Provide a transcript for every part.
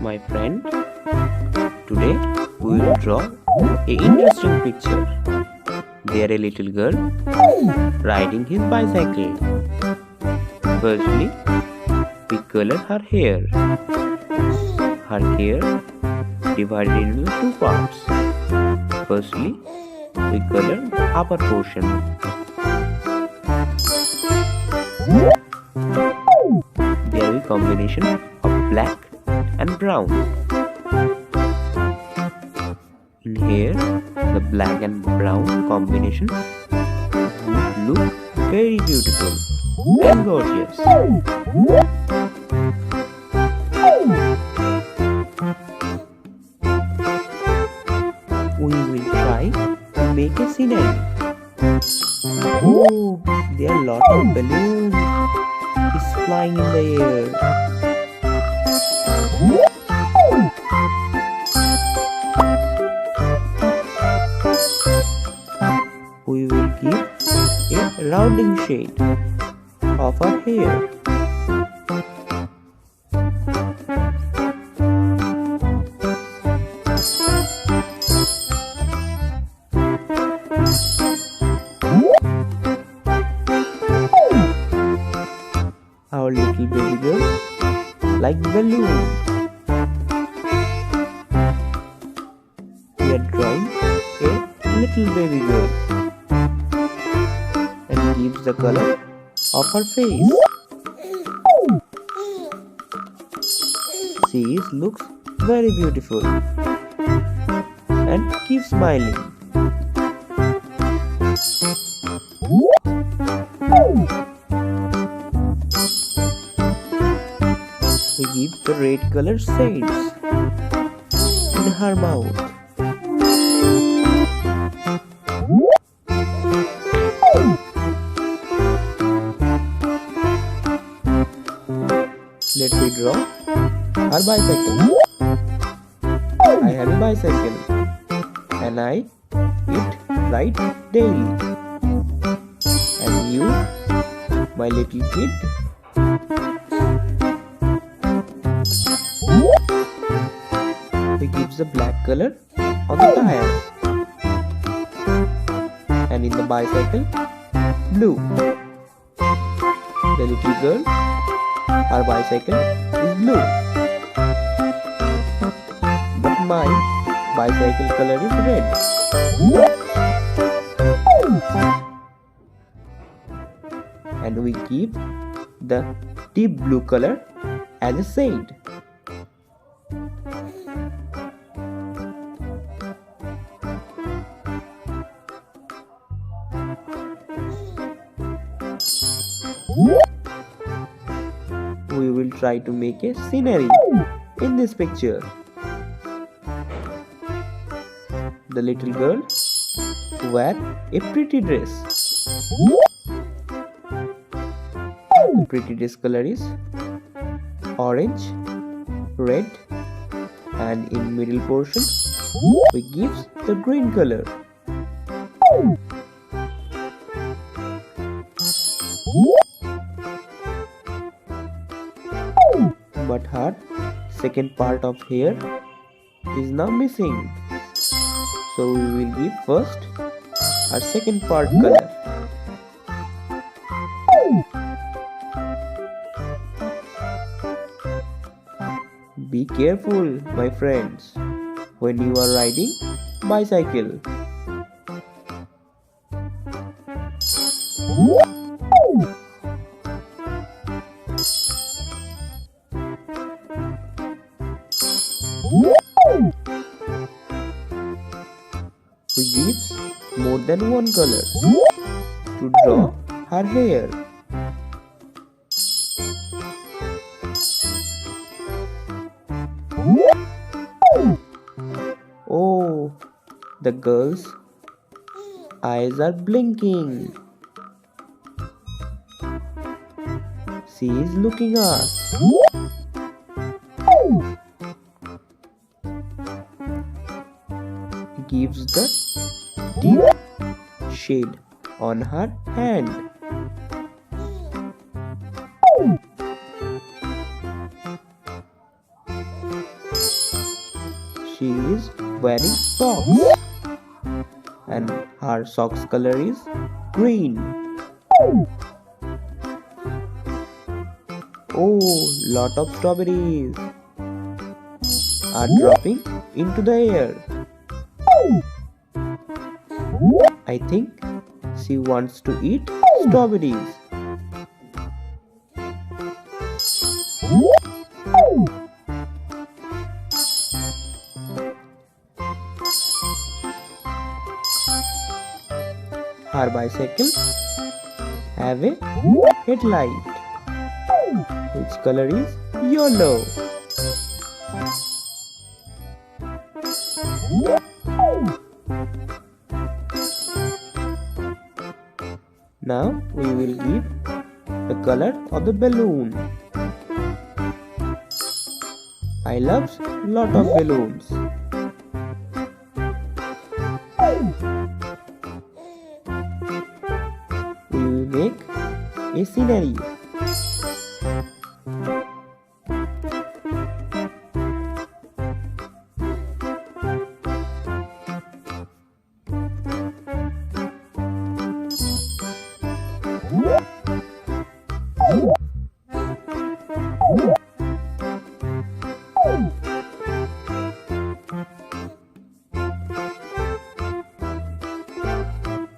My friend, today we will draw a interesting picture. There a little girl riding his bicycle. Firstly, we color her hair. Her hair divided into two parts. Firstly, we color the upper portion. There is a combination of black and brown. In here, the black and brown combination look very beautiful and gorgeous. We will try to make a scenary. Oh, there are lots of balloons is flying in the air. We will give a rounding shade of her hair. Our little baby girl like balloon. We are drawing a little baby girl and gives the color of her face. She looks very beautiful and keeps smiling. We give the red color shades in her mouth. Let me draw her bicycle. I have a bicycle and I ride daily. And you, my little kid, he gives the black color on the tire and in the bicycle, blue. The little girl, her bicycle is blue, but my bicycle color is red. And we keep the deep blue color as a shade. We will try to make a scenery in this picture. The little girl wear a pretty dress. The pretty dress color is orange, red, and in middle portion we give the green color. But her second part of hair is now missing. So we will give first her second part color. Be careful, my friends, when you are riding bicycle. We give more than one color to draw her hair. Oh, the girl's eyes are blinking. She is looking at us. Gives the deep shade on her hand. She is wearing socks and her socks color is green. Oh, lot of strawberries are dropping into the air. I think she wants to eat strawberries. Her bicycle have a headlight. Its color is yellow. Now we will give the color of the balloon. I love lot of balloons. We will make a scenery.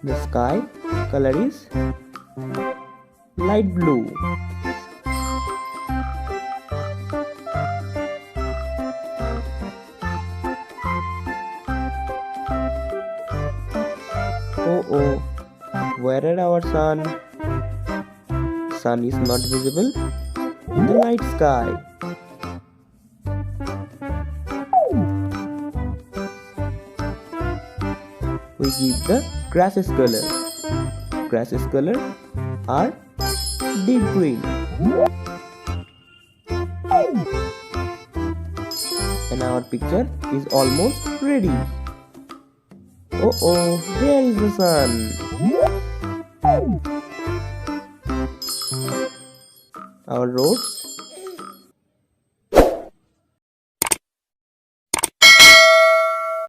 The sky color is light blue. Oh, where is our sun? Sun is not visible in the night sky. We give the grasses color. Grasses color are deep green. And our picture is almost ready. Oh, there is the sun. Our roads